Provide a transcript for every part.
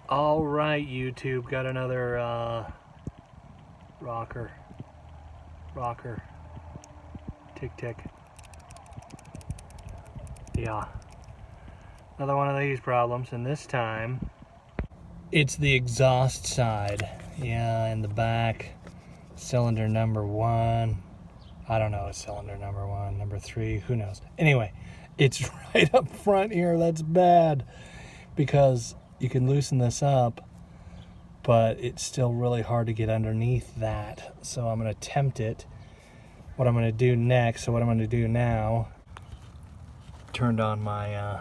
All right, YouTube, got another rocker, tick tick. Yeah, another one of these problems, and this time it's the exhaust side. Yeah, in the back, cylinder number 1. I don't know, cylinder number 1, number 3, who knows. Anyway, it's right up front here. That's bad because you can loosen this up, but it's still really hard to get underneath that. So I'm going to attempt it. What I'm going to do next, so what I'm going to do now, turned on my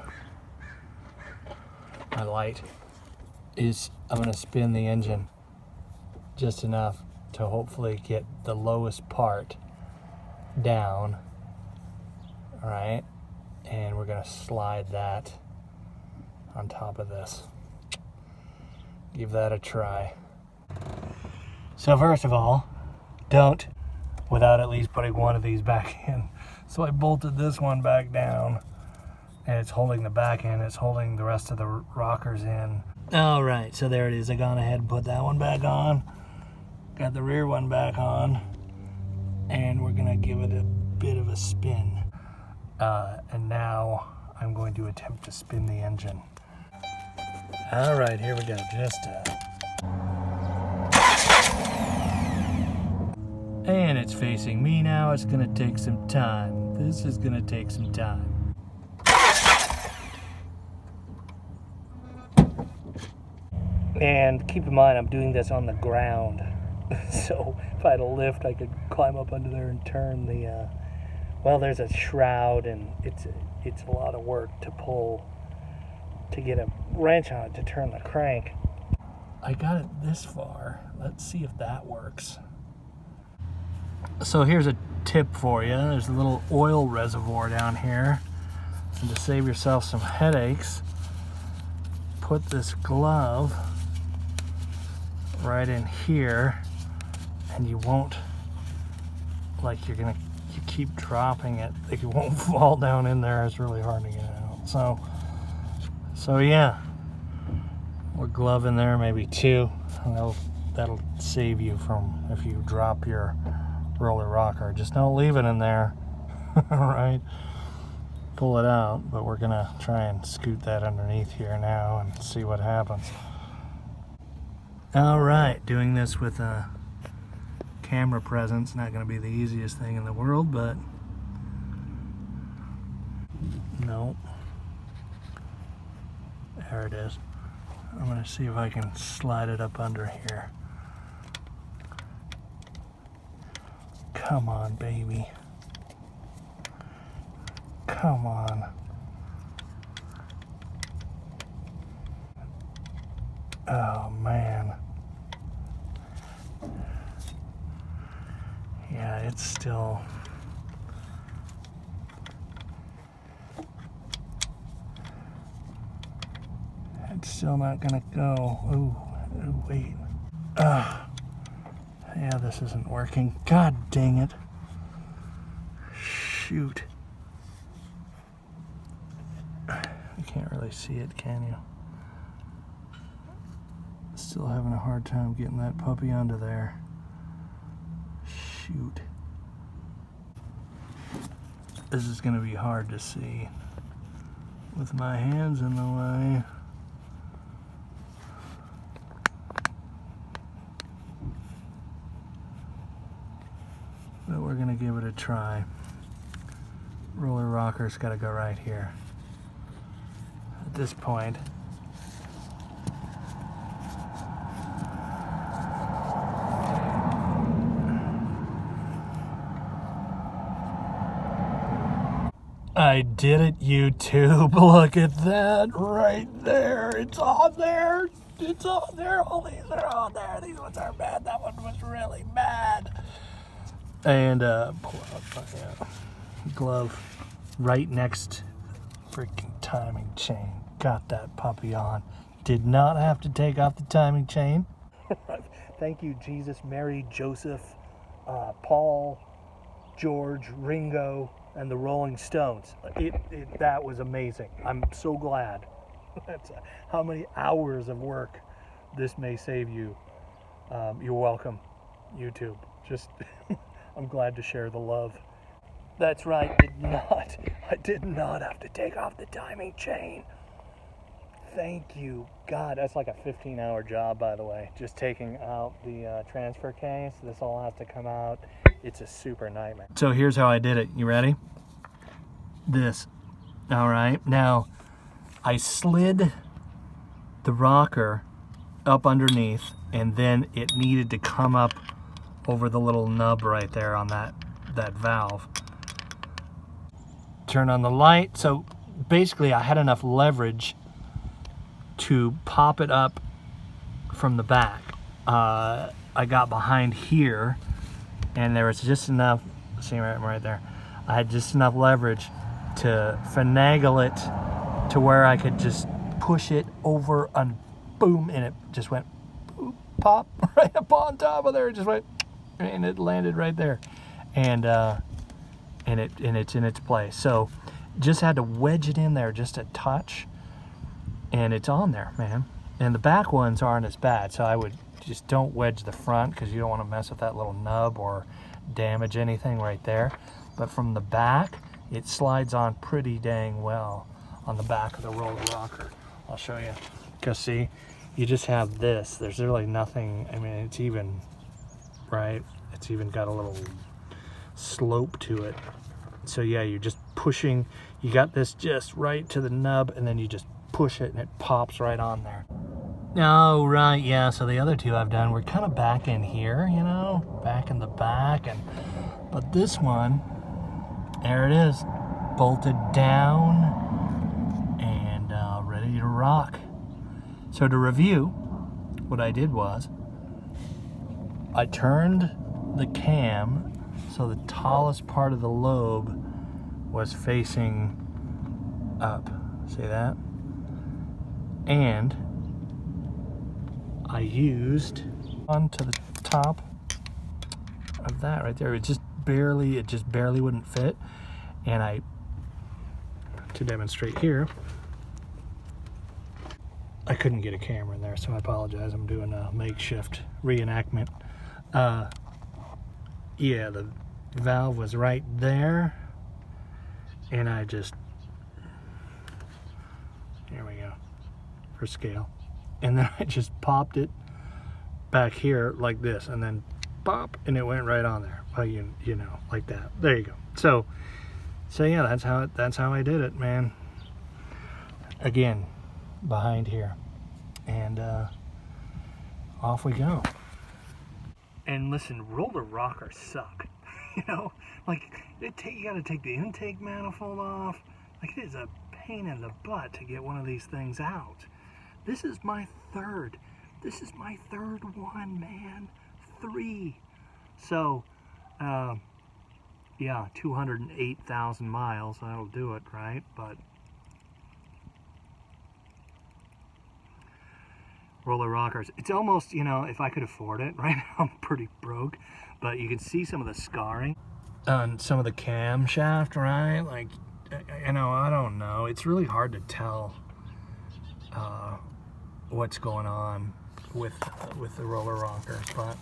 my light, is I'm going to spin the engine just enough to hopefully get the lowest part down. All right, and we're going to slide that on top of this. Give that a try. So first of all, don't without at least putting one of these back in. So I bolted this one back down, and it's holding the back in, it's holding the rest of the rockers in. All right, so there it is. I gone ahead and put that one back on, got the rear one back on, and we're gonna give it a bit of a spin. And now I'm going to attempt to spin the engine. All right, here we go. And it's facing me now. It's gonna take some time. This is gonna take some time. And keep in mind, I'm doing this on the ground. So if I had a lift, I could climb up under there and turn the, well, there's a shroud, and it's a lot of work to pull, to get a wrench on it to turn the crank. I got it this far. Let's see if that works. So here's a tip for you. There's a little oil reservoir down here. And to save yourself some headaches, put this glove right in here, and you won't, like, you keep dropping it, like it won't fall down in there. It's really hard to get out. So yeah, we'll glove in there, maybe 2. And that'll save you from, if you drop your roller rocker. Just don't leave it in there. All right, pull it out, but we're gonna try and scoot that underneath here now and see what happens. All right, doing this with a camera presence, not gonna be the easiest thing in the world, but no. There it is. I'm gonna see if I can slide it up under here. Come on, baby. Come on. Oh, man. Yeah, it's still... It's still not gonna go. Ooh, wait. Yeah, this isn't working. God dang it. Shoot. You can't really see it, can you? Still having a hard time getting that puppy onto there. Shoot. This is gonna be hard to see with my hands in the way. But we're gonna give it a try. Roller rocker's gotta go right here. At this point, I did it, YouTube. Look at that right there. It's on there. It's on there. All these are on there. These ones are bad. That one was really bad. And pull out my glove right next freaking timing chain. Got that puppy on. Did not have to take off the timing chain. Thank you, Jesus, Mary, Joseph, Paul, George, Ringo, and the Rolling Stones. That was amazing. I'm so glad. That's how many hours of work this may save you. You're welcome, YouTube. Just, I'm glad to share the love. That's right, I did not have to take off the timing chain. Thank you, God. That's like a 15-hour job, by the way. Just taking out the transfer case. This all has to come out. It's a super nightmare. So here's how I did it. You ready? This. All right. Now, I slid the rocker up underneath, and then it needed to come up over the little nub right there on that valve. Turn on the light. So basically I had enough leverage to pop it up from the back. I got behind here, and there was just enough, see right there, I had just enough leverage to finagle it to where I could just push it over and boom, and it just went boop, pop right up on top of there. It just went, and it landed right there, and it's in its place. So just had to wedge it in there just a touch, and it's on there, man. And the back ones aren't as bad, so I would just don't wedge the front because you don't want to mess with that little nub or damage anything right there. But from the back, it slides on pretty dang well on the back of the roller rocker. I'll show you. Because see, you just have this. There's really nothing. I mean, it's even, right? It's even got a little slope to it. So yeah, you're just pushing. You got this just right to the nub, and then you just push it, and it pops right on there. Oh, right, yeah. So the other two I've done, we're kind of back in here, you know, back in the back, but this one, there it is, bolted down and ready to rock. So to review, what I did was I turned the cam so the tallest part of the lobe was facing up. See that? And I used onto the top of that right there. It just barely wouldn't fit. And to demonstrate here, I couldn't get a camera in there, so I apologize. I'm doing a makeshift reenactment. Yeah, the valve was right there, and I just, here we go, for scale. And then I just popped it back here like this, and then pop, and it went right on there. Well, you know, like that. There you go. So yeah, that's how I did it, man. Again, behind here, and off we go. And listen, roller rockers suck. You know, like you got to take the intake manifold off. Like, it is a pain in the butt to get one of these things out. This is my third one, man. 3. So, yeah, 208,000 miles. That'll do it, right? But roller rockers, it's almost, you know, if I could afford it, right now I'm pretty broke, but you can see some of the scarring on some of the camshaft, right? Like, you know, I don't know. It's really hard to tell what's going on with the roller rockers, but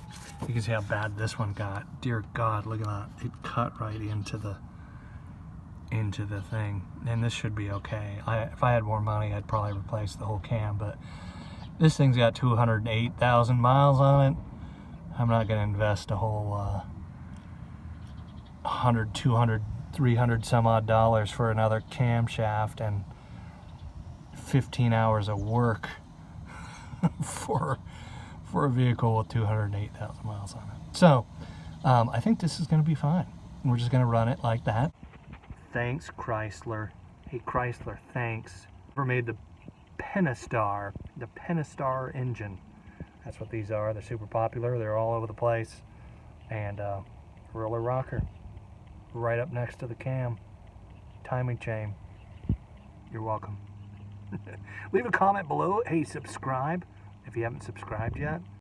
you can see how bad this one got. Dear God, look at that. It cut right into the thing, and this should be okay. If I had more money, I'd probably replace the whole cam, but this thing's got 208,000 miles on it. I'm not going to invest a whole 100, 200, 300 some odd dollars for another camshaft and 15 hours of work for a vehicle with 208,000 miles on it. So I think this is going to be fine. We're just going to run it like that. Thanks, Chrysler. Hey, Chrysler, thanks. Whoever made the Penastar, the Penastar engine. That's what these are. They're super popular. They're all over the place. And roller rocker right up next to the cam. Timing chain. You're welcome. Leave a comment below. Hey, subscribe if you haven't subscribed yet.